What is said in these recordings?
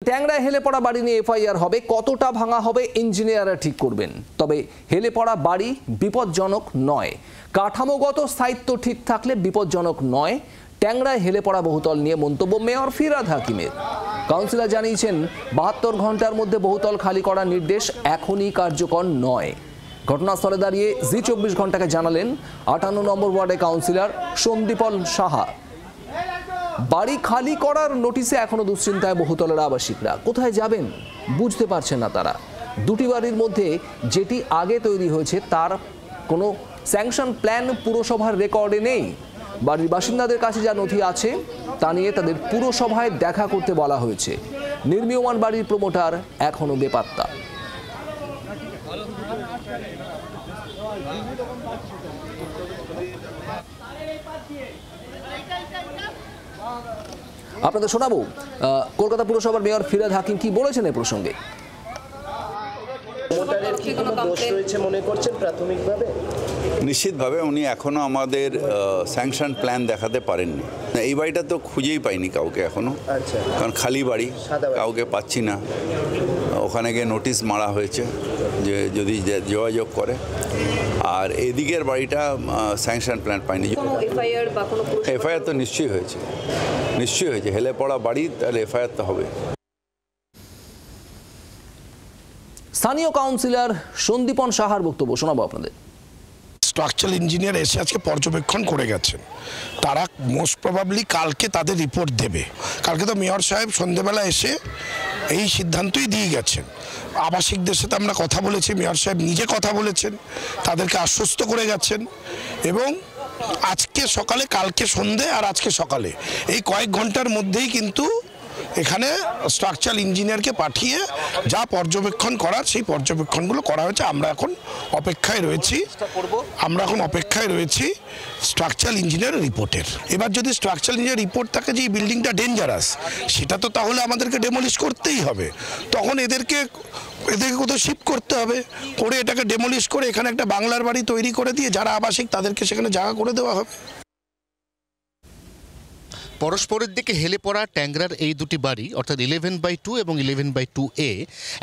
ট্যাংরায় হেলে পড়া বাড়ি নিয়ে এফআইআর হবে, কতটা ভাঙা হবে ইঞ্জিনিয়াররা ঠিক করবেন। তবে হেলে পড়া বাড়ি বিপজ্জনক নয়, কাঠামোগত স্থায়িত্ব ঠিক থাকলে বিপজ্জনক নয়। ট্যাংরায় হেলে পড়া বহুতল নিয়ে মন্তব্য মেয়র ফিরহাদ হাকিমের। কাউন্সিলর জানিয়েছেন 72 ঘন্টার মধ্যে বহুতল খালি করার নির্দেশ এখনই কার্যকর নয়। ঘটনাস্থলে দাঁড়িয়ে জি 24 ঘন্টাকে জানালেন 58 নম্বর ওয়ার্ডের কাউন্সিলর সন্দীপন সাহা। বাড়ি খালি করার নোটিশে এখনো দুশ্চিন্তায় বহুতলের আবাসিকরা। কোথায় যাবেন বুঝতে পারছেন না তারা। দুটি বাড়ির মধ্যে যেটি আগে তৈরি হয়েছে তার কোনো স্যাংশন প্ল্যান পুরসভার রেকর্ডে নেই। বাড়ির বাসিন্দাদের কাছে যা নথি আছে তা নিয়ে তাদের পুরসভায় দেখা করতে বলা হয়েছে। নির্মীয়মান বাড়ির প্রমোটার এখনো বেপাত্তা। আপনাদের শোনাবো কলকাতা পুরসভার মেয়র ফিরহাদ হাকিম কি বলেছেন এই প্রসঙ্গে। নিশ্চিতভাবে উনি এখনো আমাদের স্যাংশন প্ল্যান দেখাতে পারেননি। এই বাড়িটা তো খুঁজেই পাইনি কাউকে এখনো, কারণ খালি বাড়ি, কাউকে পাচ্ছি না। ওখানে গিয়ে নোটিশ মারা হয়েছে যে যদি যোগাযোগ করে। আর এদিকের বাড়িটা স্যাংশন প্ল্যান পাইনি। এফআইআর তো নিশ্চয়ই হয়েছে, হেলে পড়া বাড়ি, তাহলে এফআইআর তো হবে। স্থানীয় কাউন্সিলর সন্দীপন সাহার বক্তব্য শোনাবো আপনাদের। স্ট্রাকচারাল ইঞ্জিনিয়ার এসে আজকে পর্যবেক্ষণ করে গেছেন। তারা মোস্ট প্রবাবলি কালকে তাদের রিপোর্ট দেবে। কালকে তো মেয়র সাহেব সন্ধ্যেবেলা এসে এই সিদ্ধান্তই দিয়ে গেছেন। আবাসিকদের সাথে আমরা কথা বলেছি, মেয়র সাহেব নিজে কথা বলেছেন, তাদেরকে আশ্বস্ত করে গেছেন। এবং আজকে সকালে, কালকে সন্ধে আর আজকে সকালে এই কয়েক ঘন্টার মধ্যেই কিন্তু এখানে স্ট্রাকচারাল ইঞ্জিনিয়ারকে পাঠিয়ে যা পর্যবেক্ষণ করার সেই পর্যবেক্ষণগুলো করা হয়েছে। আমরা এখন অপেক্ষায় রয়েছি স্ট্রাকচারাল ইঞ্জিনিয়ার রিপোর্টের। এবার যদি স্ট্রাকচারাল ইঞ্জিনিয়ার রিপোর্ট থাকে যে এই বিল্ডিংটা ডেঞ্জারাস, সেটা তো তাহলে আমাদেরকে ডেমলিশ করতেই হবে। তখন এদেরকে কোথাও শিফট করতে হবে, করে এটাকে ডেমলিশ করে এখানে একটা বাংলার বাড়ি তৈরি করে দিয়ে যারা আবাসিক তাদেরকে সেখানে জায়গা করে দেওয়া হবে। পরস্পরের দিকে হেলে পড়া ট্যাংরার এই দুটি বাড়ি অর্থাৎ 11/2 এবং 11/2A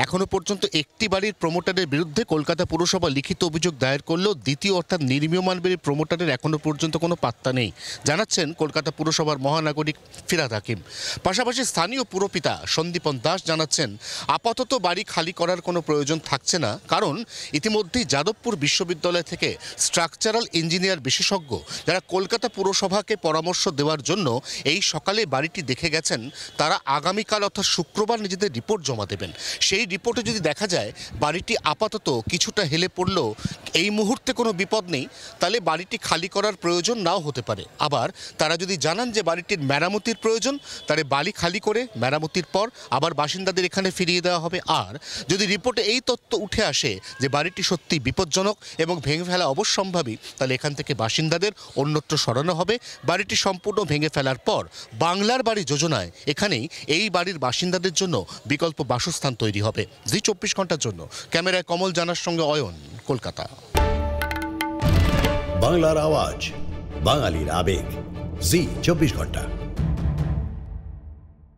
এখনো পর্যন্ত একটি বাড়ির প্রমোটারের বিরুদ্ধে কলকাতা পুরসভা লিখিত অভিযোগ দায়ের করলেও দ্বিতীয় অর্থাৎ নির্মীয়মান বাড়ির প্রমোটারের এখনো পর্যন্ত কোনো পাত্তা নেই, জানাচ্ছেন কলকাতা পুরসভার মহানাগরিক ফিরহাদ হাকিম। পাশাপাশি স্থানীয় পুরপিতা সন্দীপন দাস জানাচ্ছেন আপাতত বাড়ি খালি করার কোনো প্রয়োজন থাকছে না, কারণ ইতিমধ্যেই যাদবপুর বিশ্ববিদ্যালয় থেকে স্ট্রাকচারাল ইঞ্জিনিয়ার বিশেষজ্ঞ যারা কলকাতা পুরসভাকে পরামর্শ দেওয়ার জন্য এই সকালে বাড়িটি দেখে গেছেন, তারা আগামীকাল অর্থাৎ শুক্রবার নিজেদের রিপোর্ট জমা দেবেন। সেই রিপোর্টে যদি দেখা যায় বাড়িটি আপাতত কিছুটা হেলে পড়লেও এই মুহূর্তে কোনো বিপদ নেই, তাহলে বাড়িটি খালি করার প্রয়োজন নাও হতে পারে। আবার তারা যদি জানান যে বাড়িটির মেরামতির প্রয়োজন, তাহলে বাড়ি খালি করে মেরামতির পর আবার বাসিন্দাদের এখানে ফিরিয়ে দেওয়া হবে। আর যদি রিপোর্টে এই তথ্য উঠে আসে যে বাড়িটি সত্যি বিপজ্জনক এবং ভেঙে ফেলা অবশ্যম্ভাবী, তাহলে এখান থেকে বাসিন্দাদের অন্যত্র সরানো হবে। বাড়িটি সম্পূর্ণ ভেঙে ফেলার পর বাংলার বাড়ি যোজনায় এখানেই এই বাড়ির বাসিন্দাদের জন্য বিকল্প বাসস্থান তৈরি হবে। জি 24 ঘন্টার জন্য ক্যামেরায় কমল জানার সঙ্গে অয়ন, কলকাতা। বাংলার আওয়াজ, বাঙালির আবেগ, জি 24 ঘন্টা।